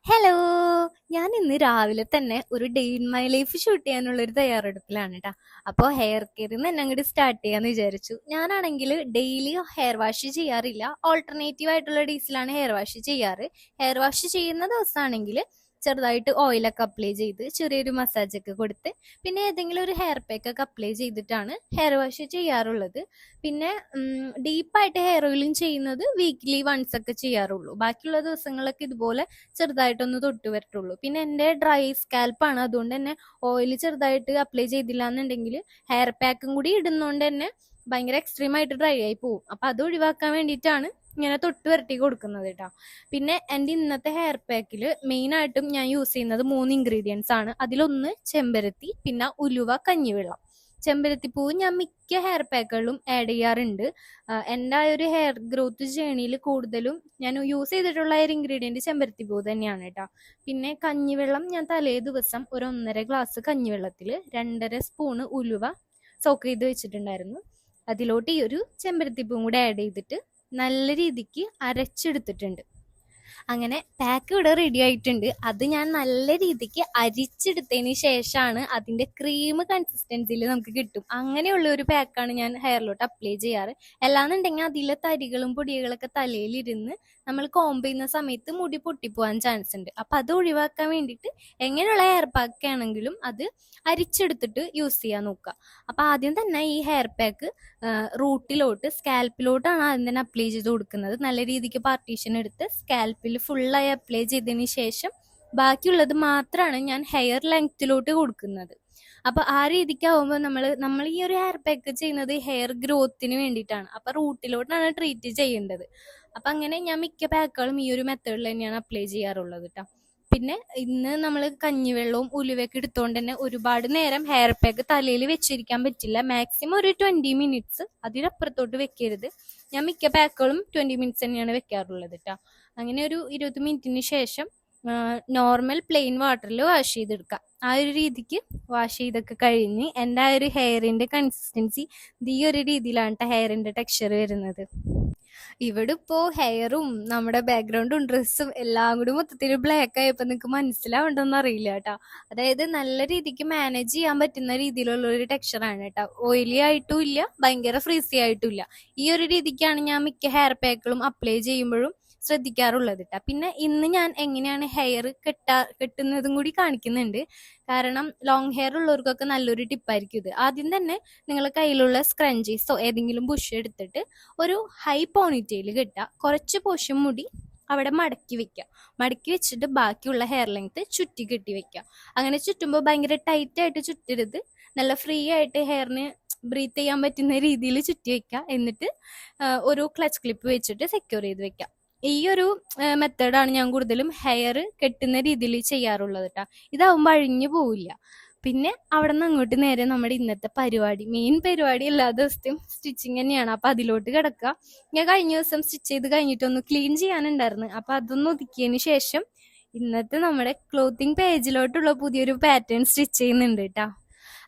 Hello! ഞാൻ ഇന്ന് രാവിലെ തന്നെ ഒരു day in my life shoot ചെയ്യാനുള്ള ഒരു തയ്യാറെടുപ്പിലാണ് ട്ടാ. അപ്പോൾ ഹെയർ കെയറിന്ന് തന്നെ അങ്ങോട്ട് സ്റ്റാർട്ട് ചെയ്യാന്ന് വിചാരിച്ചു. ഞാനാണെങ്കിൽ ഡെയിലി ഹെയർ വാഷ് ചെയ്യാറില്ല. ഓൾട്ടർനേറ്റീവ് ആയിട്ടുള്ള ഡേയ്സിലാണ് ഹെയർ വാഷ് ചെയ്യാറ്. ഹെയർ വാഷ് ചെയ്യുന്ന ദിവസമാണെങ്കിൽ ചെറുതായിട്ട് ഓയിലൊക്കെ അപ്ലൈ ചെയ്ത് ചെറിയൊരു മസാജ് ഒക്കെ കൊടുത്ത് പിന്നെ ഏതെങ്കിലും ഒരു ഹെയർ പാക്ക് ഒക്കെ അപ്ലൈ ചെയ്തിട്ടാണ് ഹെയർ വാഷ് ചെയ്യാറുള്ളത്. പിന്നെ ഡീപ്പായിട്ട് ഹെയർ ഓയിലിംഗ് ചെയ്യുന്നത് വീക്ക്ലി വൺസ് ഒക്കെ ചെയ്യാറുള്ളൂ. ബാക്കിയുള്ള ദിവസങ്ങളൊക്കെ ഇതുപോലെ ചെറുതായിട്ടൊന്ന് തൊട്ട് വരട്ടുള്ളൂ. പിന്നെ എൻ്റെ ഡ്രൈ സ്കാൽപ്പാണ്, അതുകൊണ്ട് തന്നെ ഓയിൽ ചെറുതായിട്ട് അപ്ലൈ ചെയ്തില്ല എന്നുണ്ടെങ്കിൽ ഹെയർ പാക്കും കൂടി ഇടുന്നോണ്ട് തന്നെ ഭയങ്കര എക്സ്ട്രീം ആയിട്ട് ഡ്രൈ ആയി പോകും. അപ്പൊ അത് ഒഴിവാക്കാൻ വേണ്ടിയിട്ടാണ് ഇങ്ങനെ തൊട്ട് വരട്ടി കൊടുക്കുന്നത് കേട്ടോ. പിന്നെ എൻ്റെ ഇന്നത്തെ ഹെയർ പാക്കിൽ മെയിൻ ആയിട്ടും ഞാൻ യൂസ് ചെയ്യുന്നത് 3 ഇൻഗ്രീഡിയൻസ് ആണ്. അതിലൊന്ന് ചെമ്പരത്തി, പിന്നെ ഉലുവ, കഞ്ഞിവെള്ളം. ചെമ്പരത്തിപ്പൂവ് ഞാൻ മിക്ക ഹെയർ പാക്കുകളിലും ആഡ് ചെയ്യാറുണ്ട്. എൻ്റെ ആ ഒരു ഹെയർ ഗ്രോത്ത് ജേണിയിൽ കൂടുതലും ഞാൻ യൂസ് ചെയ്തിട്ടുള്ള ഒരു ഇൻഗ്രീഡിയൻറ്റ് ചെമ്പരത്തിപ്പൂ തന്നെയാണ് കേട്ടോ. പിന്നെ കഞ്ഞിവെള്ളം ഞാൻ തലേ ദിവസം ഒരു 1.5 ഗ്ലാസ് കഞ്ഞിവെള്ളത്തിൽ 2.5 സ്പൂണ് ഉലുവ സോക്ക് ചെയ്ത് വെച്ചിട്ടുണ്ടായിരുന്നു. അതിലോട്ട് ഈ ഒരു ചെമ്പരത്തിപ്പൂവും കൂടെ ആഡ് ചെയ്തിട്ട് നല്ല രീതിക്ക് അരച്ചെടുത്തിട്ടുണ്ട്. അങ്ങനെ പാക്ക് ഇവിടെ റെഡി ആയിട്ടുണ്ട്. അത് ഞാൻ നല്ല രീതിക്ക് അരിച്ചെടുത്തതിന് ശേഷമാണ് അതിന്റെ ക്രീം കൺസിസ്റ്റൻസിയിൽ നമുക്ക് കിട്ടും. അങ്ങനെയുള്ള ഒരു പാക്കാണ് ഞാൻ ഹെയറിലോട്ട് അപ്ലൈ ചെയ്യാറ്. അല്ലാന്നുണ്ടെങ്കിൽ അതിലെ തരികളും പൊടികളൊക്കെ തലയിലിരുന്ന് നമ്മൾ കോംബ് ചെയ്യുന്ന സമയത്ത് മുടി പൊട്ടിപ്പോവാൻ ചാൻസ് ഉണ്ട്. അപ്പൊ അത് ഒഴിവാക്കാൻ വേണ്ടിയിട്ട് എങ്ങനെയുള്ള ഹെയർ പാക്ക് ആണെങ്കിലും അത് അരിച്ചെടുത്തിട്ട് യൂസ് ചെയ്യാൻ നോക്കുക. അപ്പൊ ആദ്യം തന്നെ ഈ ഹെയർ പാക്ക് റൂട്ടിലോട്ട് സ്കാൽപ്പിലോട്ടാണ് ആദ്യം തന്നെ അപ്ലൈ ചെയ്ത് കൊടുക്കുന്നത്. നല്ല രീതിക്ക് പാർട്ടീഷൻ എടുത്ത് സ്കാൽപ്പിൽ ഫുള്ളായി അപ്ലൈ ചെയ്തതിന് ശേഷം ബാക്കിയുള്ളത് മാത്രമാണ് ഞാൻ ഹെയർ ലെങ്ത്തിലോട്ട് കൊടുക്കുന്നത്. അപ്പൊ ആ രീതിക്കാവുമ്പോൾ നമ്മൾ ഈ ഒരു ഹെയർ പാക്ക് ചെയ്യുന്നത് ഹെയർ ഗ്രോത്തിന് വേണ്ടിയിട്ടാണ്. അപ്പൊ റൂട്ടിലോട്ടാണ് ട്രീറ്റ് ചെയ്യേണ്ടത്. അപ്പൊ അങ്ങനെ ഞാൻ മിക്ക പാക്കുകളും ഈ ഒരു മെത്തേഡിൽ തന്നെയാണ് അപ്ലൈ ചെയ്യാറുള്ളത് കേട്ടോ. പിന്നെ ഇന്ന് നമ്മൾ കഞ്ഞിവെള്ളവും ഉലുവയൊക്കെ എടുത്തോണ്ട് തന്നെ ഒരുപാട് നേരം ഹെയർ പാക്ക് തലയിൽ വെച്ചിരിക്കാൻ പറ്റില്ല. മാക്സിമം ഒരു 20 മിനിറ്റ്സ്, അതിനപ്പുറത്തോട്ട് വെക്കരുത്. ഞാൻ മിക്ക പാക്കുകളും 20 മിനിറ്റ്സ് തന്നെയാണ് വെക്കാറുള്ളത് കേട്ടോ. അങ്ങനെ ഒരു 20 മിനിറ്റിന് ശേഷം നോർമൽ പ്ലെയിൻ വാട്ടറിൽ വാഷ് ചെയ്തെടുക്കാം. ആ ഒരു രീതിക്ക് വാഷ് ചെയ്തൊക്കെ കഴിഞ്ഞ് എൻ്റെ ആ ഒരു ഹെയറിന്റെ കൺസിസ്റ്റൻസി ഈ ഒരു രീതിയിലാണ് ഹെയറിന്റെ ടെക്സ്ചർ വരുന്നത്. ഇവിടെ ഇപ്പോ ഹെയറും നമ്മുടെ ബാക്ക്ഗ്രൗണ്ടും ഡ്രസ്സും എല്ലാം കൂടി മൊത്തത്തിൽ ബ്ലാക്ക് ആയപ്പോ നിങ്ങക്ക് മനസ്സിലാവുണ്ടോന്ന് അറിയില്ല കേട്ടോ. അതായത് നല്ല രീതിക്ക് മാനേജ് ചെയ്യാൻ പറ്റുന്ന രീതിയിലുള്ള ഒരു ടെക്സ്ചറാണ് കേട്ടോ. ഓയിലി ആയിട്ടും ഇല്ല, ഭയങ്കര ഫ്രീസി ആയിട്ടും ഇല്ല. ഈ ഒരു രീതിക്കാണ് ഞാൻ മിക്ക ഹെയർ പാക്കുകളും അപ്ലൈ ചെയ്യുമ്പോഴും ശ്രദ്ധിക്കാറുള്ളത് കേട്ടോ. പിന്നെ ഇന്ന് ഞാൻ എങ്ങനെയാണ് ഹെയർ കെട്ടുന്നതും കൂടി കാണിക്കുന്നുണ്ട്. കാരണം ലോങ് ഹെയർ ഉള്ളവർക്കൊക്കെ നല്ലൊരു ടിപ്പായിരിക്കും ഇത്. ആദ്യം തന്നെ നിങ്ങളുടെ കയ്യിലുള്ള സ്ക്രഞ്ചീസോ ഏതെങ്കിലും ബുഷ് എടുത്തിട്ട് ഒരു ഹൈ പോണിറ്റെയിൽ കെട്ടുക. കുറച്ച് പോഷൻ മുടി അവിടെ മടക്കി വെക്കുക. മടക്കി വെച്ചിട്ട് ബാക്കിയുള്ള ഹെയർ ലെങ്ത് ചുറ്റി കെട്ടി വെക്കുക. അങ്ങനെ ചുറ്റുമ്പോൾ ഭയങ്കര ടൈറ്റ് ആയിട്ട് ചുറ്റരുത്, നല്ല ഫ്രീ ആയിട്ട് ഹെയറിന് ബ്രീത്ത് ചെയ്യാൻ പറ്റുന്ന രീതിയിൽ ചുറ്റി വെക്കുക. എന്നിട്ട് ഒരു ക്ലച്ച് ക്ലിപ്പ് വെച്ചിട്ട് സെക്യൂർ ചെയ്ത് വെക്കുക. ഈ ഒരു മെത്തേഡാണ് ഞാൻ കൂടുതലും ഹെയർ കെട്ടുന്ന രീതിയിൽ ചെയ്യാറുള്ളത് കേട്ടോ. ഇതാവുമ്പോൾ അഴിഞ്ഞു പോവില്ല. പിന്നെ അവിടെ നിന്ന് അങ്ങോട്ട് നേരെ നമ്മുടെ ഇന്നത്തെ പരിപാടി, മെയിൻ പരിപാടി എല്ലാ ദിവസത്തെയും സ്റ്റിച്ചിങ് തന്നെയാണ്. അപ്പൊ അതിലോട്ട് കിടക്കുക. ഞാൻ കഴിഞ്ഞ ദിവസം സ്റ്റിച്ച് ചെയ്ത് കഴിഞ്ഞിട്ടൊന്ന് ക്ലീൻ ചെയ്യാനുണ്ടായിരുന്നു. അപ്പൊ അതൊന്ന് ഒതുക്കിയതിന് ശേഷം ഇന്നത്തെ നമ്മുടെ ക്ലോത്തിങ് പേജിലോട്ടുള്ള പുതിയൊരു പാറ്റേൺ സ്റ്റിച്ച് ചെയ്യുന്നുണ്ട് കേട്ടോ.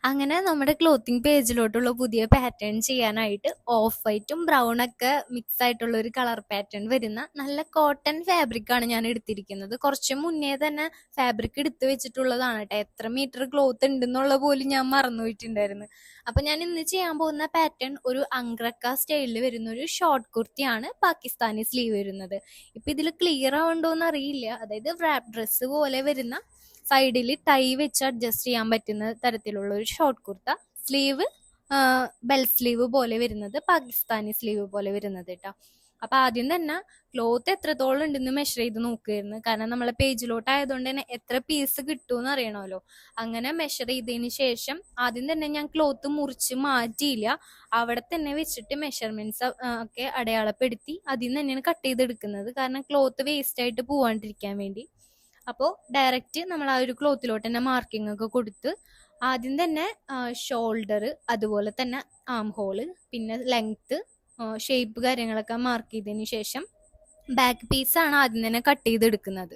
അങ്ങനെ നമ്മുടെ ക്ലോത്തിങ് പേജിലോട്ടുള്ള പുതിയ പാറ്റേൺ ചെയ്യാനായിട്ട് ഓഫ് വൈറ്റും ബ്രൗൺ ഒക്കെ മിക്സ് ആയിട്ടുള്ള ഒരു കളർ പാറ്റേൺ വരുന്ന നല്ല കോട്ടൺ ഫാബ്രിക് ആണ് ഞാൻ എടുത്തിരിക്കുന്നത്. കുറച്ച് മുന്നേ തന്നെ ഫാബ്രിക് എടുത്തു വെച്ചിട്ടുള്ളതാണ് കേട്ടോ. എത്ര മീറ്റർ ക്ലോത്ത് ഉണ്ടെന്നുള്ള പോലും ഞാൻ മറന്നുപോയിട്ടുണ്ടായിരുന്നു. അപ്പൊ ഞാൻ ഇന്ന് ചെയ്യാൻ പോകുന്ന പാറ്റേൺ ഒരു അങ്ക്രക്ക സ്റ്റൈലിൽ വരുന്ന ഒരു ഷോർട്ട് കുർത്തിയാണ്, പാകിസ്ഥാനി സ്ലീവ് വരുന്നത്. ഇപ്പൊ ഇതിൽ ക്ലിയർ ആവുണ്ടോന്ന് അറിയില്ല. അതായത് റാപ്പ് ഡ്രസ്സ് പോലെ വരുന്ന സൈഡിൽ ടൈ വെച്ച് അഡ്ജസ്റ്റ് ചെയ്യാൻ പറ്റുന്ന തരത്തിലുള്ള ഒരു short kurta. Sleeve bell sleeve പോലെ വരുന്നത്, പാകിസ്ഥാനി സ്ലീവ് പോലെ വരുന്നത് കേട്ടോ. അപ്പൊ ആദ്യം തന്നെ ക്ലോത്ത് എത്രത്തോളം ഉണ്ടെന്ന് മെഷർ ചെയ്ത് നോക്കുമായിരുന്നു. കാരണം നമ്മളെ പേജിലോട്ട് ആയതുകൊണ്ട് തന്നെ എത്ര പീസ് കിട്ടുമെന്ന് അറിയണമല്ലോ. അങ്ങനെ മെഷർ ചെയ്തതിന് ശേഷം ആദ്യം തന്നെ ഞാൻ ക്ലോത്ത് മുറിച്ച് മാറ്റിയില്ല. അവിടെ തന്നെ വെച്ചിട്ട് മെഷർമെന്റ്സ് ഒക്കെ അടയാളപ്പെടുത്തി അതിൽ നിന്ന് തന്നെയാണ് കട്ട് ചെയ്തെടുക്കുന്നത്. കാരണം ക്ലോത്ത് വേസ്റ്റ് ആയിട്ട് പോവാണ്ടിരിക്കാൻ വേണ്ടി. അപ്പോൾ ഡയറക്റ്റ് നമ്മൾ ആ ഒരു ക്ലോത്തിലോട്ട് തന്നെ മാർക്കിംഗ് ഒക്കെ കൊടുത്ത് ആദ്യം തന്നെ ഷോൾഡർ, അതുപോലെ തന്നെ ആം ഹോള്, പിന്നെ ലെങ്ത്ത്, ഷേപ്പ് കാര്യങ്ങളൊക്കെ മാർക്ക് ചെയ്തതിന് ശേഷം ബാക്ക് പീസാണ് ആദ്യം തന്നെ കട്ട് ചെയ്തെടുക്കുന്നത്.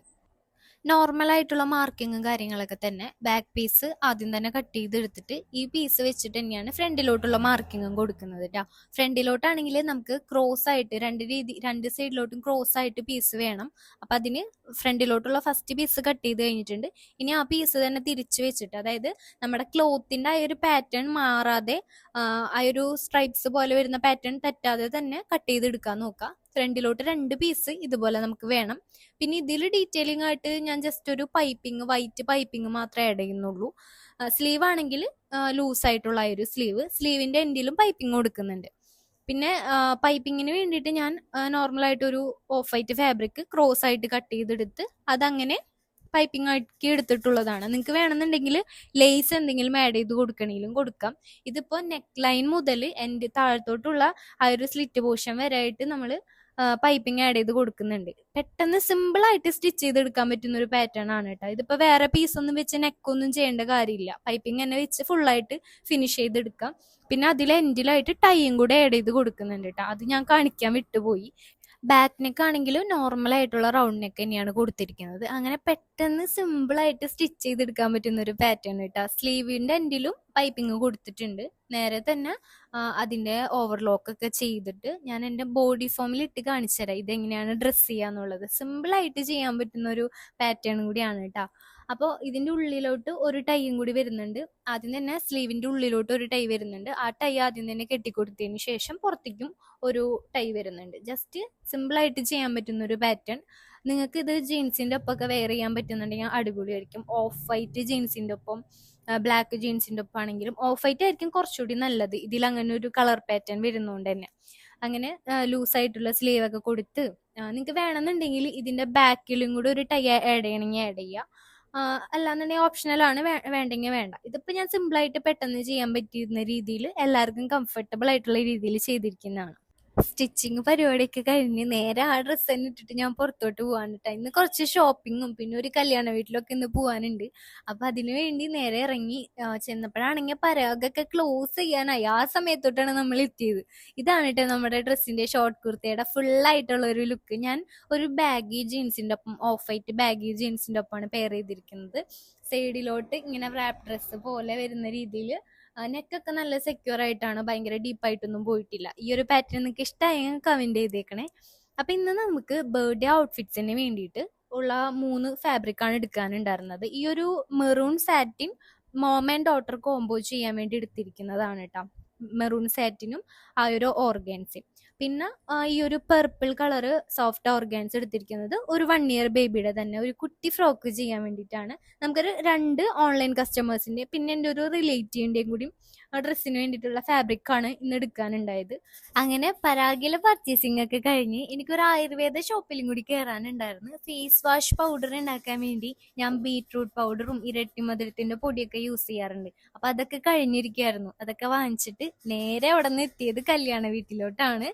നോർമൽ ആയിട്ടുള്ള മാർക്കിങ്ങും കാര്യങ്ങളൊക്കെ തന്നെ. ബാക്ക് പീസ് ആദ്യം തന്നെ കട്ട് ചെയ്തെടുത്തിട്ട് ഈ പീസ് വെച്ചിട്ട് തന്നെയാണ് ഫ്രണ്ടിലോട്ടുള്ള മാർക്കിങ്ങും കൊടുക്കുന്നത് കേട്ടോ. ഫ്രണ്ടിലോട്ടാണെങ്കിൽ നമുക്ക് ക്രോസ് ആയിട്ട് രണ്ട് സൈഡിലോട്ടും ക്രോസ് ആയിട്ട് പീസ് വേണം. അപ്പൊ അതിന് ഫ്രണ്ടിലോട്ടുള്ള ഫസ്റ്റ് പീസ് കട്ട് ചെയ്ത് കഴിഞ്ഞിട്ടുണ്ട്. ഇനി ആ പീസ് തന്നെ തിരിച്ചു വെച്ചിട്ട്, അതായത് നമ്മുടെ ക്ലോത്തിന്റെ ആ ഒരു പാറ്റേൺ മാറാതെ, ആ ഒരു സ്ട്രൈപ്സ് പോലെ വരുന്ന പാറ്റേൺ തെറ്റാതെ തന്നെ കട്ട് ചെയ്തെടുക്കാൻ നോക്കാം. ഫ്രണ്ടിലോട്ട് 2 പീസ് ഇതുപോലെ നമുക്ക് വേണം. പിന്നെ ഇതിൽ ഡീറ്റെയിലിംഗ് ആയിട്ട് ഞാൻ ജസ്റ്റ് ഒരു പൈപ്പിംഗ്, വൈറ്റ് പൈപ്പിംഗ് മാത്രമേ ആഡ് ചെയ്യുന്നുള്ളൂ. സ്ലീവ് ആണെങ്കിൽ ലൂസ് ആയിട്ടുള്ള ഒരു സ്ലീവിന്റെ എൻഡിലും പൈപ്പിംഗ് കൊടുക്കുന്നുണ്ട്. പിന്നെ പൈപ്പിങ്ങിന് വേണ്ടിയിട്ട് ഞാൻ നോർമൽ ആയിട്ട് ഒരു ഓഫ് വൈറ്റ് ഫാബ്രിക് ക്രോസ് ആയിട്ട് കട്ട് ചെയ്തെടുത്ത് അതങ്ങനെ പൈപ്പിംഗ് ആക്കി എടുത്തിട്ടുള്ളതാണ്. നിങ്ങൾക്ക് വേണമെന്നുണ്ടെങ്കിൽ ലേസ് എന്തെങ്കിലും ആഡ് ചെയ്ത് കൊടുക്കണമെങ്കിലും കൊടുക്കാം. ഇതിപ്പോ നെക്ക് ലൈൻ മുതൽ എൻഡ് താഴത്തോട്ടുള്ള ആ ഒരു സ്ലിറ്റ് പോർഷൻ വരെ ആയിട്ട് നമ്മൾ പൈപ്പിംഗ് ആഡ് ചെയ്ത് കൊടുക്കുന്നുണ്ട്. പെട്ടെന്ന് സിമ്പിൾ ആയിട്ട് സ്റ്റിച്ച് ചെയ്തെടുക്കാൻ പറ്റുന്ന ഒരു പാറ്റേൺ ആണ് കേട്ടോ. ഇതിപ്പോ വേറെ പീസ് ഒന്നും വെച്ച് നെക്കൊന്നും ചെയ്യേണ്ട കാര്യമില്ല. പൈപ്പിംഗ് തന്നെ വെച്ച് ഫുൾ ആയിട്ട് ഫിനിഷ് ചെയ്തെടുക്കാം. പിന്നെ അതിൽ എൻഡിലായിട്ട് ടൈയും കൂടെ ആഡ് ചെയ്ത് കൊടുക്കുന്നുണ്ട് കേട്ടോ. അത് ഞാൻ കാണിക്കാൻ വിട്ടുപോയി. ബാക്ക് നെക്ക് ആണെങ്കിലും നോർമൽ ആയിട്ടുള്ള റൗണ്ട് നെക്ക് തന്നെയാണ് കൊടുത്തിരിക്കുന്നത്. അങ്ങനെ പെട്ടെന്ന് സിമ്പിൾ ആയിട്ട് സ്റ്റിച്ച് ചെയ്തെടുക്കാൻ പറ്റുന്ന ഒരു പാറ്റേൺ കേട്ടോ. സ്ലീവിന്റെ എൻഡിലും പൈപ്പിംഗ് കൊടുത്തിട്ടുണ്ട്. നേരെ തന്നെ അതിന്റെ ഓവർലോക്ക് ഒക്കെ ചെയ്തിട്ട് ഞാൻ എൻ്റെ ബോഡി ഫോമിൽ ഇട്ട് കാണിച്ചു തരാം ഇതെങ്ങനെയാണ് ഡ്രസ്സ് ചെയ്യാന്നുള്ളത്. സിമ്പിൾ ആയിട്ട് ചെയ്യാൻ പറ്റുന്ന ഒരു പാറ്റേൺ കൂടിയാണ് കേട്ടോ. അപ്പോൾ ഇതിന്റെ ഉള്ളിലോട്ട് ഒരു ടൈയും കൂടി വരുന്നുണ്ട്. ആദ്യം തന്നെ സ്ലീവിന്റെ ഉള്ളിലോട്ട് ഒരു ടൈ വരുന്നുണ്ട്. ആ ടൈ ആദ്യം തന്നെ കെട്ടിക്കൊടുത്തതിന് ശേഷം പുറത്തേക്കും ഒരു ടൈ വരുന്നുണ്ട്. ജസ്റ്റ് സിമ്പിൾ ആയിട്ട് ചെയ്യാൻ പറ്റുന്ന ഒരു പാറ്റേൺ. നിങ്ങൾക്ക് ഇത് ജീൻസിന്റെ ഒപ്പമൊക്കെ വെയർ ചെയ്യാൻ പറ്റുന്നുണ്ടെങ്കിൽ അടിപൊളിയായിരിക്കും. ഓഫ് വൈറ്റ് ജീൻസിന്റെ ഒപ്പം, ബ്ലാക്ക് ജീൻസിന്റെ ഒപ്പം ആണെങ്കിലും ഓഫ് വൈറ്റ് ആയിരിക്കും കുറച്ചുകൂടി നല്ലത്. ഇതിൽ അങ്ങനെ ഒരു കളർ പാറ്റേൺ വരുന്നതുകൊണ്ട് തന്നെ. അങ്ങനെ ലൂസ് ആയിട്ടുള്ള സ്ലീവ് ഒക്കെ കൊടുത്ത് നിങ്ങൾക്ക് വേണമെന്നുണ്ടെങ്കിൽ ഇതിന്റെ ബാക്കിലും കൂടെ ഒരു ടൈ ആഡ് ചെയ്യണമെങ്കിൽ ആഡ് ചെയ്യാം. അല്ലാന്നുണ്ടെങ്കിൽ ഓപ്ഷണൽ ആണ്, വേണ്ടെങ്കിൽ വേണ്ട. ഇതിപ്പോ ഞാൻ സിമ്പിൾ ആയിട്ട് പെട്ടെന്ന് ചെയ്യാൻ പറ്റുന്ന രീതിയിൽ എല്ലാവർക്കും കംഫർട്ടബിൾ ആയിട്ടുള്ള രീതിയിൽ ചെയ്തിരിക്കുന്നതാണ്. സ്റ്റിച്ചിങ് പരിപാടിയൊക്കെ കഴിഞ്ഞ് നേരെ ആ ഡ്രസ്സ് തന്നെ ഇട്ടിട്ട് ഞാൻ പുറത്തോട്ട് പോവാണ് കേട്ടോ. ഇന്ന് കുറച്ച് ഷോപ്പിങ്ങും പിന്നെ ഒരു കല്യാണ വീട്ടിലൊക്കെ ഇന്ന് പോവാനുണ്ട്. അപ്പൊ അതിനു വേണ്ടി നേരെ ഇറങ്ങി. ചെന്നപ്പോഴാണെങ്കിൽ പരാഗൊക്കെ ക്ലോസ് ചെയ്യാനായി. ആ സമയത്തോട്ടാണ് നമ്മൾ എത്തിയത്. ഇതാണ് കേട്ടോ നമ്മുടെ ഡ്രസ്സിന്റെ ഷോർട്ട് കുർത്തയുടെ ഫുൾ ആയിട്ടുള്ള ഒരു ലുക്ക്. ഞാൻ ഒരു ബാഗി ജീൻസിന്റെ ഒപ്പം, ഓഫ് വൈറ്റ് ബാഗി ജീൻസിന്റെ ഒപ്പമാണ് പെയർ ചെയ്തിരിക്കുന്നത്. സൈഡിലോട്ട് ഇങ്ങനെ റാപ്പ് ഡ്രസ്സ് പോലെ വരുന്ന രീതിയിൽ നെക്കൊക്കെ നല്ല സെക്യൂർ ആയിട്ടാണ്, ഭയങ്കര ഡീപ്പായിട്ടൊന്നും പോയിട്ടില്ല. ഈ ഒരു പാറ്റേൺ നിങ്ങൾക്ക് ഇഷ്ടമായെങ്കിൽ കമന്റ് ചെയ്തേക്കണേ. അപ്പൊ ഇന്ന് നമുക്ക് ബർത്ത്ഡേ ഔട്ട്ഫിറ്റ്സിന് വേണ്ടിയിട്ട് ഉള്ള 3 ഫാബ്രിക് ആണ് എടുക്കാനുണ്ടായിരുന്നത്. ഈ ഒരു maroon satin mom and daughter combo ചെയ്യാൻ വേണ്ടി എടുത്തിരിക്കുന്നതാണ് കേട്ടോ. മെറൂൺ സാറ്റിനും ആ ഒരു ഓർഗാൻസും. പിന്നെ ഈ ഒരു പെർപ്പിൾ കളറ് സോഫ്റ്റ് ഓർഗാൻസ് എടുത്തിരിക്കുന്നത് ഒരു 1 ഇയർ ബേബിയുടെ തന്നെ ഒരു കുട്ടി ഫ്രോക്ക് ചെയ്യാൻ വേണ്ടിയിട്ടാണ്. നമുക്കൊരു 2 ഓൺലൈൻ കസ്റ്റമേഴ്സിന്റെ പിന്നെ എൻ്റെ ഒരു റിലേറ്റീവിന്റെയും കൂടി ഡ്രസ്സിന് വേണ്ടിയിട്ടുള്ള ഫാബ്രിക് ആണ് ഇന്ന് എടുക്കാനുണ്ടായത്. അങ്ങനെ പരാഗിലെ പർച്ചേസിംഗ് ഒക്കെ കഴിഞ്ഞ് എനിക്കൊരു ആയുർവേദ ഷോപ്പിലും കൂടി കയറാനുണ്ടായിരുന്നു. ഫേസ് വാഷ് പൗഡർ ഉണ്ടാക്കാൻ വേണ്ടി ഞാൻ ബീട്രൂട്ട് പൗഡറും ഇരട്ടി മധുരത്തിന്റെ പൊടിയൊക്കെ യൂസ് ചെയ്യാറുണ്ട്. അപ്പൊ അതൊക്കെ കഴിഞ്ഞിരിക്കുകയായിരുന്നു. അതൊക്കെ വാങ്ങിച്ചിട്ട് നേരെ അവിടെ നിന്ന് എത്തിയത് കല്യാണ വീട്ടിലോട്ടാണ്.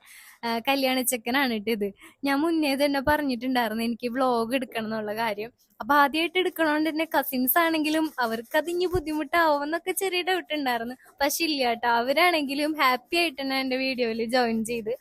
കല്യാണ ചെക്കനാണ് കേട്ടോ ഇത്. ഞാൻ മുന്നേ തന്നെ പറഞ്ഞിട്ടുണ്ടായിരുന്നു എനിക്ക് വ്ളോഗ് എടുക്കണം എന്നുള്ള കാര്യം. അപ്പൊ ആദ്യമായിട്ട് എടുക്കണോണ്ട് തന്നെ കസിൻസ് ആണെങ്കിലും അവർക്ക് അത് ഇനി ബുദ്ധിമുട്ടാവുമെന്നൊക്കെ ചെറിയ ഡൗട്ട് ഉണ്ടായിരുന്നു. പക്ഷെ ഇല്ല കേട്ടോ, അവരാണെങ്കിലും ഹാപ്പി ആയിട്ട് തന്നെ എന്റെ വീഡിയോയിൽ ജോയിൻ ചെയ്ത്.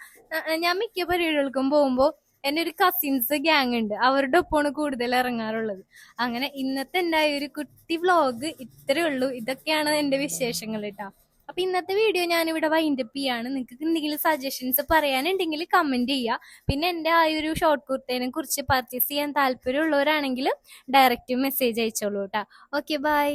ഞാൻ മിക്ക പരിപാടികൾക്കും പോകുമ്പോൾ എന്റെ ഒരു കസിൻസ് ഗ്യാങ് ഉണ്ട്, അവരുടെ ഒപ്പമാണ് കൂടുതൽ ഇറങ്ങാറുള്ളത്. അങ്ങനെ ഇന്നത്തെ എൻ്റെ ഒരു കുട്ടി വ്ളോഗ് ഇത്രയേ ഉള്ളൂ. ഇതൊക്കെയാണ് എന്റെ വിശേഷങ്ങൾ കേട്ടോ. അപ്പൊ ഇന്നത്തെ വീഡിയോ ഞാനിവിടെ വൈൻഡപ്പ് ചെയ്യാണ്. നിങ്ങൾക്ക് എന്തെങ്കിലും സജഷൻസ് പറയാനുണ്ടെങ്കിൽ കമന്റ് ചെയ്യുക. പിന്നെ എൻ്റെ ആ ഒരു ഷോർട്ട് കുർത്തേനെ കുറിച്ച് പർച്ചേസ് ചെയ്യാൻ താല്പര്യമുള്ളവരാണെങ്കിൽ ഡയറക്റ്റ് മെസ്സേജ് അയച്ചോളൂ കേട്ടോ. Okay, by.